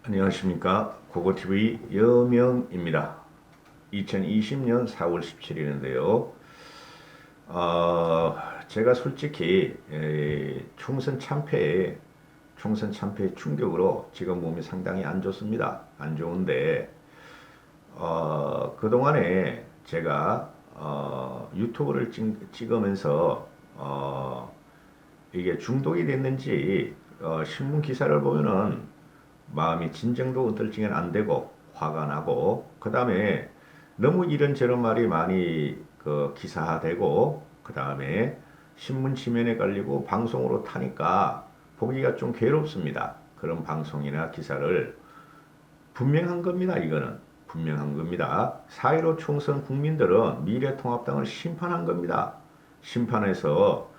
안녕하십니까. 고고TV 여명입니다. 2020년 4월 17일인데요. 제가 솔직히 총선 참패의 충격으로 지금 몸이 상당히 안 좋습니다. 안 좋은데 그동안에 제가 유튜브를 찍으면서 이게 중독이 됐는지 신문 기사를 보면은 마음이 진정도 어떨지는 안 되고 화가 나고 그 다음에 너무 이런저런 말이 많이 기사화되고 그 다음에 신문 지면에 깔리고 방송으로 타니까 보기가 좀 괴롭습니다. 그런 방송이나 기사를 분명한 겁니다. 이거는 분명한 겁니다. 4.15 총선 국민들은 미래통합당을 심판한 겁니다. 심판해서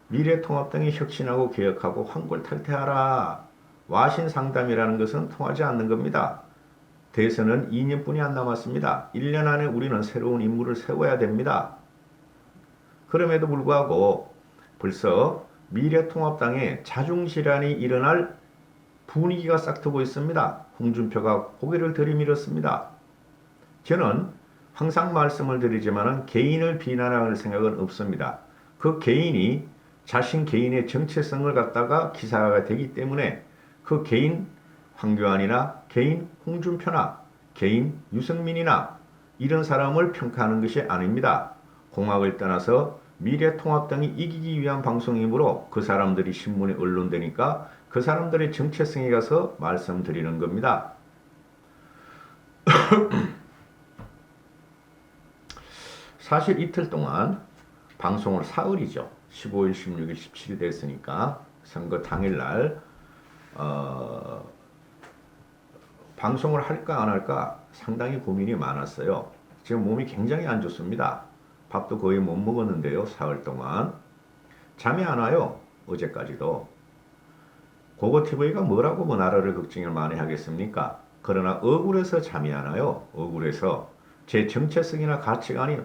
미래통합당이 혁신하고 개혁하고 황골탈퇴하라. 와신상담이라는 것은 통하지 않는 겁니다. 대선은 2년뿐이 안 남았습니다. 1년 안에 우리는 새로운 인물을 세워야 됩니다. 그럼에도 불구하고 벌써 미래통합당에 자중질환이 일어날 분위기가 싹트고 있습니다. 홍준표가 고개를 들이밀었습니다. 저는 항상 말씀을 드리지만 개인을 비난할 생각은 없습니다. 그 개인이 자신 개인의 정체성을 갖다가 기사가 되기 때문에 그 개인 황교안이나 개인 홍준표나 개인 유승민이나 이런 사람을 평가하는 것이 아닙니다. 공학을 떠나서 미래통합당이 이기기 위한 방송이므로 그 사람들이 신문에 언론되니까 그 사람들의 정체성에 가서 말씀드리는 겁니다. 사실 이틀 동안 방송을 사흘이죠. 15일, 16일, 17일 됐으니까 선거 당일날 방송을 할까 안 할까 상당히 고민이 많았어요. 지금 몸이 굉장히 안 좋습니다. 밥도 거의 못 먹었는데요. 사흘 동안. 잠이 안 와요. 어제까지도. 고고TV가 뭐라고 뭐 나라를 걱정을 많이 하겠습니까? 그러나 억울해서 잠이 안 와요. 억울해서 제 정체성이나 가치관이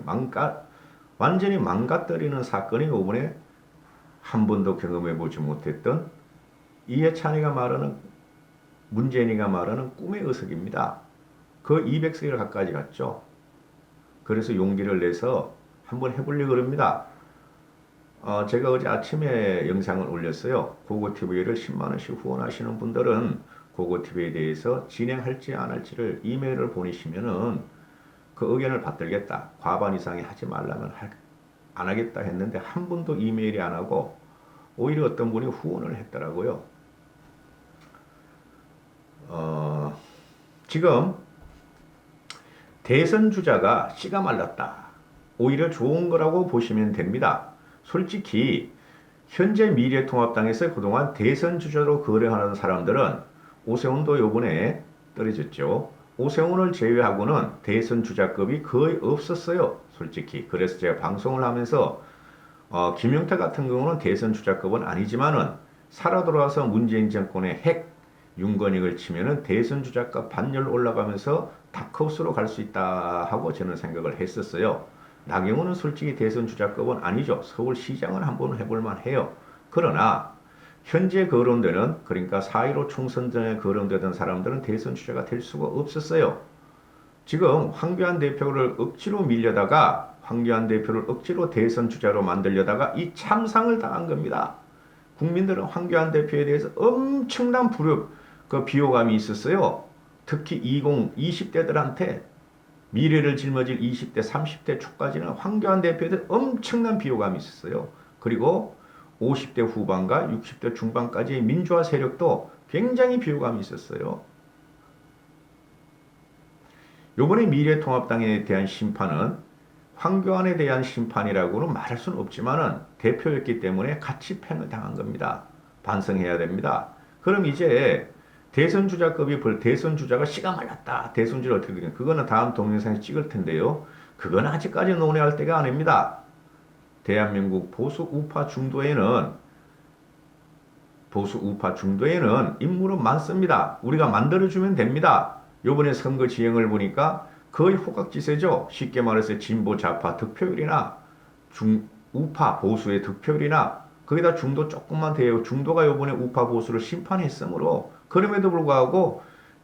완전히 망가뜨리는 사건이 이번에 한 번도 경험해보지 못했던 이해찬이가 말하는 문재인이가 말하는 꿈의 의석입니다. 그 200석을 가까이 갔죠. 그래서 용기를 내서 한번 해보려고 합니다. 제가 어제 아침에 영상을 올렸어요. 고고TV를 10만원씩 후원하시는 분들은 고고TV에 대해서 진행할지 안 할지를 이메일을 보내시면은 그 의견을 받들겠다. 과반 이상이 하지 말라면 안 하겠다 했는데 한 분도 이메일이 안 하고 오히려 어떤 분이 후원을 했더라고요. 지금 대선 주자가 씨가 말랐다. 오히려 좋은 거라고 보시면 됩니다. 솔직히 현재 미래통합당에서 그동안 대선 주자로 거래하는 사람들은 오세훈도 요번에 떨어졌죠. 오세훈을 제외하고는 대선 주자급이 거의 없었어요. 솔직히. 그래서 제가 방송을 하면서 김용태 같은 경우는 대선 주자급은 아니지만은 살아 돌아와서 문재인 정권의 핵 윤건익을 치면은 대선 주자급 반열 올라가면서 다크호스로 갈 수 있다 하고 저는 생각을 했었어요. 나경원은 솔직히 대선 주자급은 아니죠. 서울시장을 한번 해볼만 해요. 그러나 현재 거론되는 그러니까 4.15 총선 전에 거론되던 사람들은 대선 주자가 될 수가 없었어요. 지금 황교안 대표를 억지로 밀려다가 황교안 대표를 억지로 대선 주자로 만들려다가 이 참상을 당한 겁니다. 국민들은 황교안 대표에 대해서 엄청난 비호감이 있었어요. 특히 20대들한테 미래를 짊어질 20대, 30대 초까지는 황교안 대표에 대해 엄청난 비호감이 있었어요. 그리고 50대 후반과 60대 중반까지의 민주화 세력도 굉장히 비호감이 있었어요. 요번에 미래통합당에 대한 심판은 황교안에 대한 심판이라고는 말할 수는 없지만은 대표였기 때문에 같이 팽을 당한 겁니다. 반성해야 됩니다. 그럼 이제 대선 주자급이 대선 주자가 씨가 말랐다. 대선 주자 어떻게 되냐? 그거는 다음 동영상에 찍을 텐데요. 그건 아직까지 논의할 때가 아닙니다. 대한민국 보수 우파 중도에는 인물은 많습니다. 우리가 만들어주면 됩니다. 요번에 선거 지형을 보니까 거의 호각지세죠. 쉽게 말해서 진보 좌파 득표율이나 우파 보수의 득표율이나 거기다 중도 조금만 돼요. 중도가 요번에 우파 보수를 심판했으므로 그럼에도 불구하고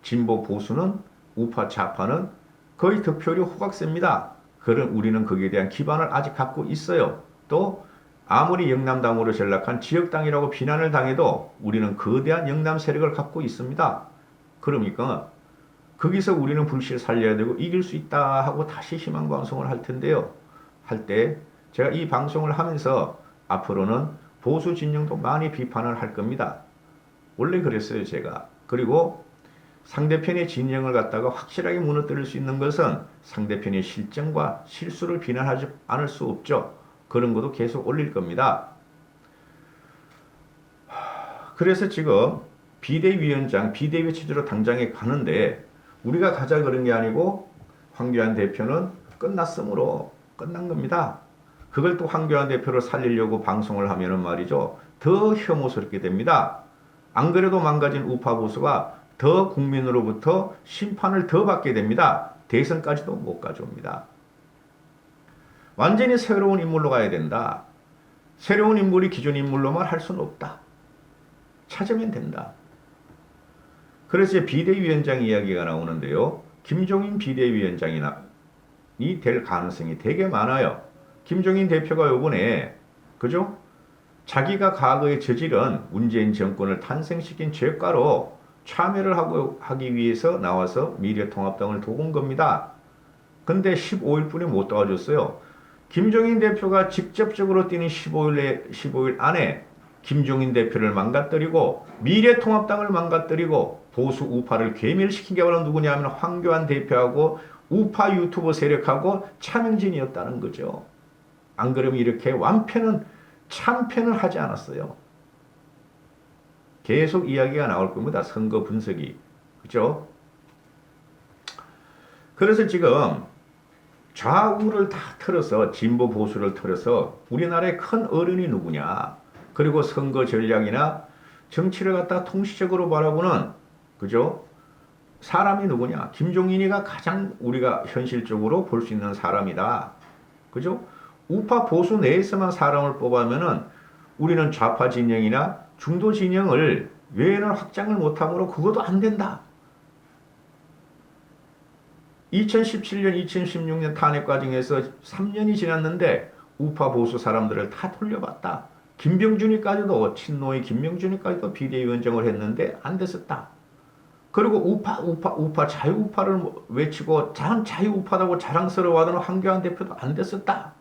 진보 보수는 우파 좌파는 거의 득표율이 호각세입니다. 그런 우리는 거기에 대한 기반을 아직 갖고 있어요. 또 아무리 영남당으로 전락한 지역당이라고 비난을 당해도 우리는 거대한 영남 세력을 갖고 있습니다. 그러니까 거기서 우리는 불씨를 살려야 되고 이길 수 있다 하고 다시 희망방송을 할 텐데요. 할 때 제가 이 방송을 하면서 앞으로는 보수 진영도 많이 비판을 할 겁니다. 원래 그랬어요, 제가. 그리고 상대편의 진영을 갖다가 확실하게 무너뜨릴 수 있는 것은 상대편의 실정과 실수를 비난하지 않을 수 없죠. 그런 것도 계속 올릴 겁니다. 그래서 지금 비대위원장, 비대위 체제로 당장에 가는데 우리가 가자 그런 게 아니고 황교안 대표는 끝났으므로 끝난 겁니다. 그걸 또 황교안 대표를 살리려고 방송을 하면은 말이죠. 더 혐오스럽게 됩니다. 안 그래도 망가진 우파 보수가 더 국민으로부터 심판을 더 받게 됩니다. 대선까지도 못 가져옵니다. 완전히 새로운 인물로 가야 된다. 새로운 인물이 기존 인물로만 할 수는 없다. 찾으면 된다. 그래서 비대위원장 이야기가 나오는데요. 김종인 비대위원장이 될 가능성이 되게 많아요. 김종인 대표가 요번에 그죠? 자기가 과거에 저지른 문재인 정권을 탄생시킨 죄과로 참여를 하기 위해서 나와서 미래통합당을 도운 겁니다. 근데 15일뿐이 못 도와줬어요. 김종인 대표가 직접적으로 뛰는 15일 안에 김종인 대표를 망가뜨리고 미래통합당을 망가뜨리고 보수 우파를 괴멸시킨 게 바로 누구냐 하면 황교안 대표하고 우파 유튜버 세력하고 차명진이었다는 거죠. 안 그러면 이렇게 참패는 하지 않았어요. 계속 이야기가 나올 겁니다. 선거 분석이. 그죠? 그래서 지금 좌우를 다 틀어서 진보 보수를 틀어서 우리나라의 큰 어른이 누구냐. 그리고 선거 전략이나 정치를 갖다 통시적으로 바라보는 그죠? 사람이 누구냐. 김종인이가 가장 우리가 현실적으로 볼 수 있는 사람이다. 그죠? 우파 보수 내에서만 사람을 뽑아면은 우리는 좌파 진영이나 중도 진영을 외에는 확장을 못하므로 그것도 안 된다. 2017년, 2016년 탄핵 과정에서 3년이 지났는데 우파 보수 사람들을 다 돌려봤다. 김병준이까지도 친노의 김병준이까지도 비대위원장을 했는데 안 됐었다. 그리고 우파 자유우파를 외치고 자유우파라고 자랑스러워하던 황교안 대표도 안 됐었다.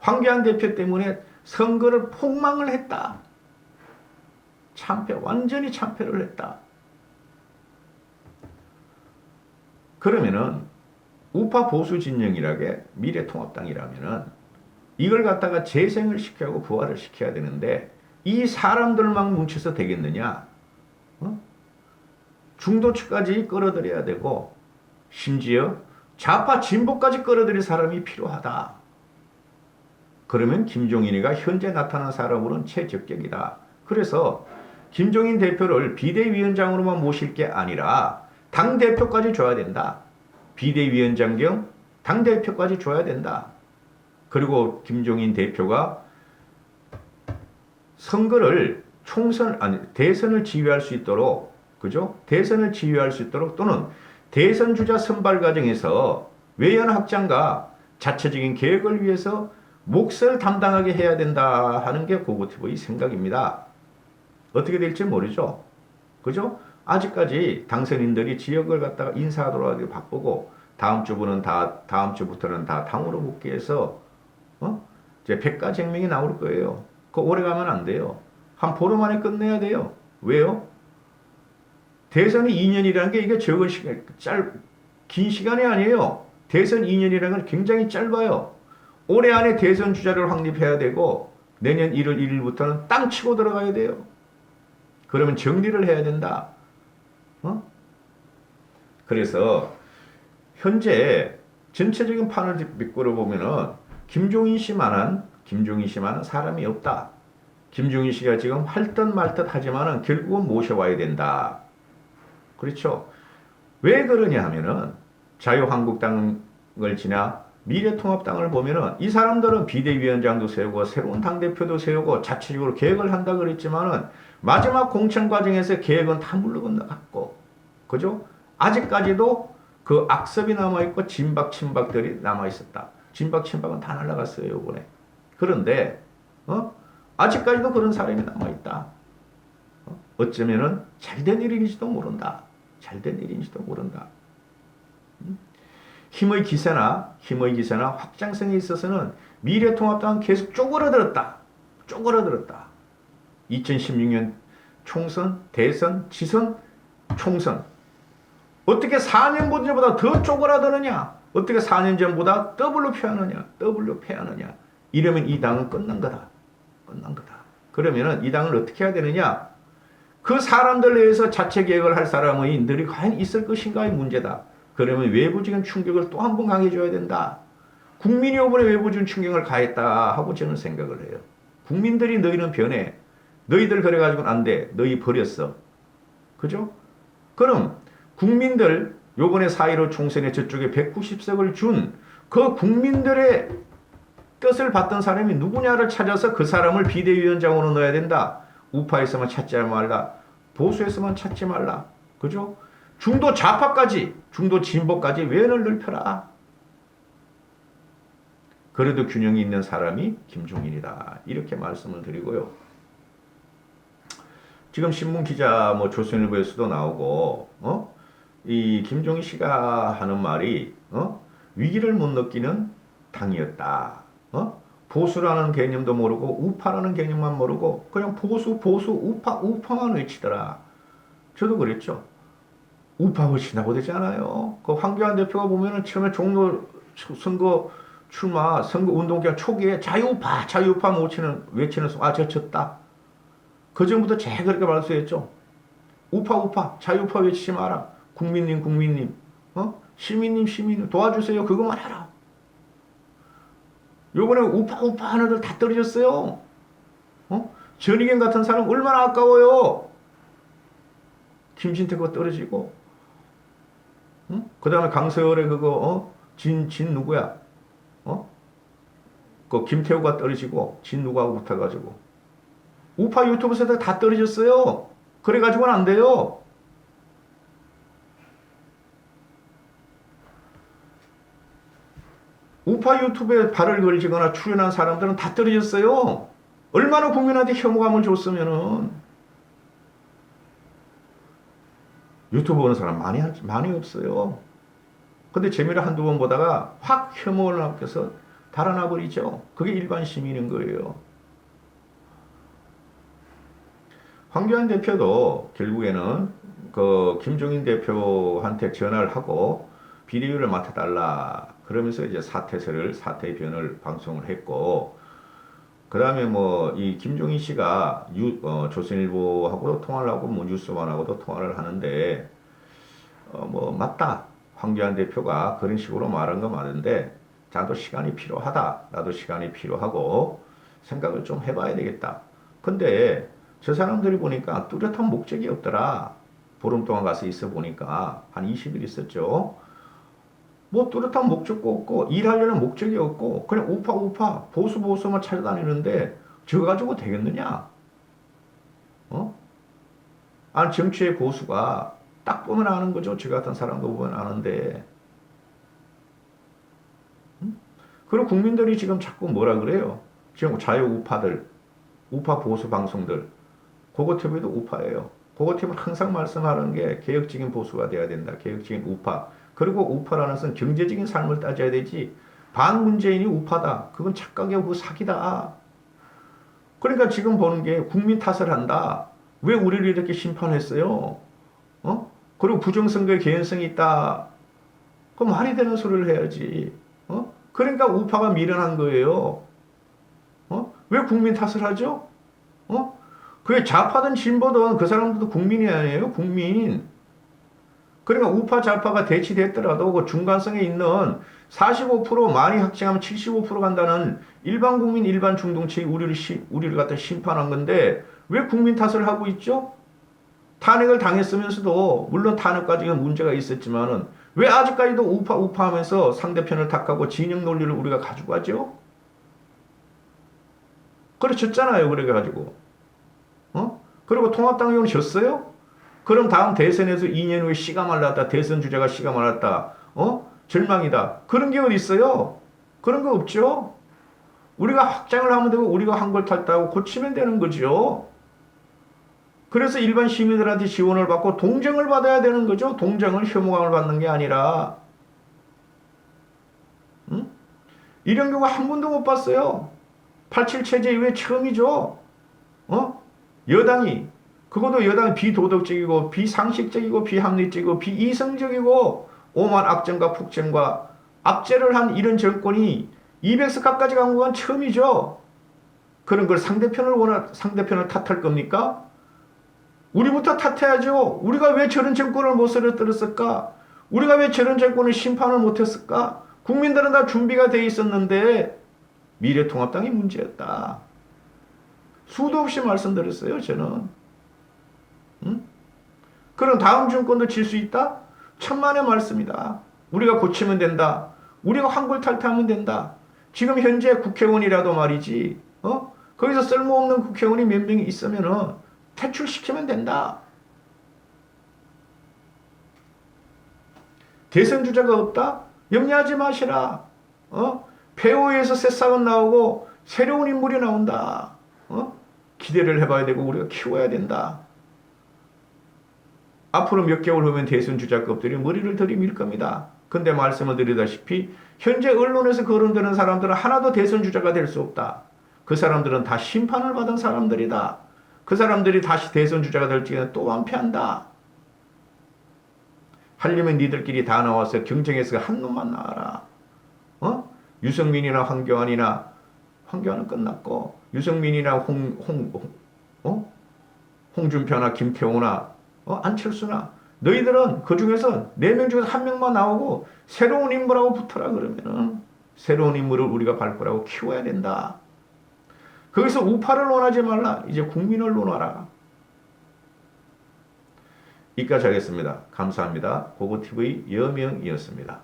황교안 대표 때문에 선거를 폭망을 했다. 완전히 참패를 했다. 그러면은 우파 보수 진영이라게 미래통합당이라면은 이걸 갖다가 재생을 시켜야 하고 부활을 시켜야 되는데 이 사람들만 뭉쳐서 되겠느냐? 중도층까지 끌어들여야 되고 심지어 좌파 진보까지 끌어들일 사람이 필요하다. 그러면 김종인이가 현재 나타난 사람으로는 최적격이다. 그래서 김종인 대표를 비대위원장으로만 모실 게 아니라 당대표까지 줘야 된다. 비대위원장 겸 당대표까지 줘야 된다. 그리고 김종인 대표가 대선을 지휘할 수 있도록, 그죠? 대선을 지휘할 수 있도록 또는 대선 주자 선발 과정에서 외연 확장과 자체적인 계획을 위해서 몫을 담당하게 해야 된다 하는 게 고고티브의 생각입니다. 어떻게 될지 모르죠. 그죠? 아직까지 당선인들이 지역을 갖다가 인사하도록 하기 바쁘고 다음 주부터는 다 당으로 복귀해서 이제 백가쟁명이 나올 거예요. 그거 오래 가면 안 돼요. 한 보름 안에 끝내야 돼요. 왜요? 대선이 2년이라는 게 이게 긴 시간이 아니에요. 대선 2년이라는 건 굉장히 짧아요. 올해 안에 대선 주자를 확립해야 되고 내년 1월 1일부터는 땅 치고 들어가야 돼요. 그러면 정리를 해야 된다. 그래서 현재 전체적인 판을 미끄러 보면은 김종인 씨만한 사람이 없다. 김종인 씨가 지금 할 듯 말 듯 하지만은 결국은 모셔와야 된다. 그렇죠. 왜 그러냐 하면은 자유한국당을 지나 미래통합당을 보면은 이 사람들은 비대위원장도 세우고 새로운 당대표도 세우고 자체적으로 계획을 한다 그랬지만은 마지막 공천 과정에서 계획은 다 물러건너갔고 그죠? 아직까지도 그 악습이 남아있고 진박, 친박들이 남아있었다. 진박, 친박은 다 날라갔어요, 요번에. 그런데, 아직까지도 그런 사람이 남아있다. 어쩌면은 잘된 일인지도 모른다. 잘된 일인지도 모른다. 힘의 기세나 확장성에 있어서는 미래통합당은 계속 쪼그라들었다. 쪼그라들었다. 2016년 총선, 대선, 지선, 총선. 어떻게 4년 전보다 더 쪼그라드느냐? 어떻게 4년 전보다 더블로 패하느냐? 더블로 패하느냐? 이러면 이 당은 끝난 거다. 끝난 거다. 그러면은 이 당을 어떻게 해야 되느냐? 그 사람들 내에서 자체 개혁을 할 사람의 인들이 과연 있을 것인가의 문제다. 그러면 외부적인 충격을 또 한 번 강해줘야 된다. 국민이 이번에 외부적인 충격을 가했다 하고 저는 생각을 해요. 국민들이 너희는 변해. 너희들 그래가지고는 안 돼. 너희 버렸어. 그죠? 그럼 국민들 요번에 4.15 총선에 저쪽에 190석을 준 그 국민들의 뜻을 받던 사람이 누구냐를 찾아서 그 사람을 비대위원장으로 넣어야 된다. 우파에서만 찾지 말라. 보수에서만 찾지 말라. 그죠? 중도 좌파까지, 중도 진보까지 외연을 넓혀라. 그래도 균형이 있는 사람이 김종인이다. 이렇게 말씀을 드리고요. 지금 신문 기자 조선일보에서도 나오고 이 김종인 씨가 하는 말이 위기를 못 느끼는 당이었다. 보수라는 개념도 모르고 우파라는 개념만 모르고 그냥 보수 우파만 외치더라. 저도 그랬죠. 우파 외치나고 되지 않아요. 그 황교안 대표가 보면은 처음에 종로 선거 출마 선거 운동 기간 초기에 자유우파 외치는 저 졌다. 그 전부터 제가 그렇게 말씀했죠. 우파 자유우파 외치지 마라. 국민님 시민님 도와주세요. 그것만 해라. 요번에 우파 하는 애들 다 떨어졌어요. 전희경 같은 사람 얼마나 아까워요. 김진태 거 떨어지고 그 다음에 강서열의 그거 진 누구야? 그 김태우가 떨어지고 진 누구하고 붙어가지고 우파 유튜브 세대 다 떨어졌어요. 그래가지고는 안 돼요. 우파 유튜브에 발을 걸지거나 출연한 사람들은 다 떨어졌어요. 얼마나 국민한테 혐오감을 줬으면은 유튜브 보는 사람 많이 없어요. 근데 재미를 한두 번 보다가 확 혐오를 느껴서 달아나 버리죠. 그게 일반 시민인 거예요. 황교안 대표도 결국에는 그 김종인 대표한테 전화를 하고 비대위를 맡아달라. 그러면서 이제 사퇴의 변을 방송을 했고, 그 다음에 이 김종인 씨가 조선일보하고도 통화를 하고 뉴스원하고도 통화를 하는데, 맞다. 황교안 대표가 그런 식으로 말한 거 맞는데, 나도 시간이 필요하다. 나도 시간이 필요하고 생각을 좀 해봐야 되겠다. 근데 저 사람들이 보니까 뚜렷한 목적이 없더라. 보름 동안 가서 있어 보니까 한 20일 있었죠. 뚜렷한 목적도 없고 일하려는 목적이 없고 그냥 우파 보수만 찾아다니는데 저거 가지고 되겠느냐? 아니 정치의 보수가 딱 보면 아는 거죠. 저 같은 사람도 보면 아는데. 그리고 국민들이 지금 자꾸 뭐라 그래요? 지금 자유우파들, 우파 보수 방송들, 고고TV도 우파예요. 고고TV는 항상 말씀하는 게 개혁적인 보수가 돼야 된다. 개혁적인 우파. 그리고 우파라는 것은 경제적인 삶을 따져야 되지. 반문재인이 우파다. 그건 착각이고 사기다. 그러니까 지금 보는 게 국민 탓을 한다. 왜 우리를 이렇게 심판했어요? 그리고 부정선거에 개연성이 있다. 그 말이 되는 소리를 해야지. 그러니까 우파가 미련한 거예요. 왜 국민 탓을 하죠? 그게 좌파든 진보든 그 사람들도 국민이 아니에요. 국민. 그러니까 우파 좌파가 대치됐더라도 그 중간성에 있는 45% 많이 확증하면 75% 간다는 일반 국민 일반 중동층이 우리를 갖다 심판한 건데 왜 국민 탓을 하고 있죠? 탄핵을 당했으면서도 물론 탄핵까지는 문제가 있었지만은 왜 아직까지도 우파 하면서 상대편을 탓하고 진영 논리를 우리가 가지고 가죠? 그래 졌잖아요. 그래가지고 그리고 통합당 의원 졌어요? 그럼 다음 대선에서 2년 후에 씨가 말랐다. 대선 주자가 씨가 말랐다. 절망이다. 그런 게 어디 있어요? 그런 거 없죠. 우리가 확장을 하면 되고 우리가 한 걸 탔다고 고치면 되는 거죠. 그래서 일반 시민들한테 지원을 받고 동정을 받아야 되는 거죠. 동정을 혐오감을 받는 게 아니라. 응? 이런 경우 한 번도 못 봤어요. 87 체제 이후에 처음이죠. 여당이 그것도 여당이 비도덕적이고 비상식적이고 비합리적이고 비이성적이고 오만 악정과 폭정과 악재를 한 이런 정권이 200석까지 간 건 처음이죠. 그런 걸 상대편을 탓할 겁니까? 우리부터 탓해야죠. 우리가 왜 저런 정권을 못 쓰러뜨렸을까? 우리가 왜 저런 정권을 심판을 못했을까? 국민들은 다 준비가 돼 있었는데 미래통합당이 문제였다. 수도 없이 말씀드렸어요, 저는. 응? 그럼 다음 정권도 질 수 있다? 천만의 말씀이다. 우리가 고치면 된다. 우리가 환골탈퇴하면 된다. 지금 현재 국회의원이라도 말이지, 거기서 쓸모없는 국회의원이 몇 명이 있으면은 퇴출시키면 된다. 대선 주자가 없다? 염려하지 마시라. 폐호에서 새싹은 나오고 새로운 인물이 나온다. 기대를 해봐야 되고 우리가 키워야 된다. 앞으로 몇 개월 후면 대선 주자급들이 머리를 들이밀 겁니다. 근데 말씀을 드리다시피 현재 언론에서 거론되는 사람들은 하나도 대선 주자가 될 수 없다. 그 사람들은 다 심판을 받은 사람들이다. 그 사람들이 다시 대선 주자가 될지는 또 완패한다. 하려면 니들끼리 다 나와서 경쟁해서 한 놈만 나와라. 유승민이나 황교안은 끝났고 유승민이나 홍준표나 김태호나 안철수나 너희들은 그 중에서 4명 중에서 1명만 나오고 새로운 인물하고 붙어라. 그러면은 새로운 인물을 우리가 발굴하고 키워야 된다. 거기서 우파를 논하지 말라. 이제 국민을 논하라. 이까지 하겠습니다. 감사합니다. 고고TV 여명이었습니다.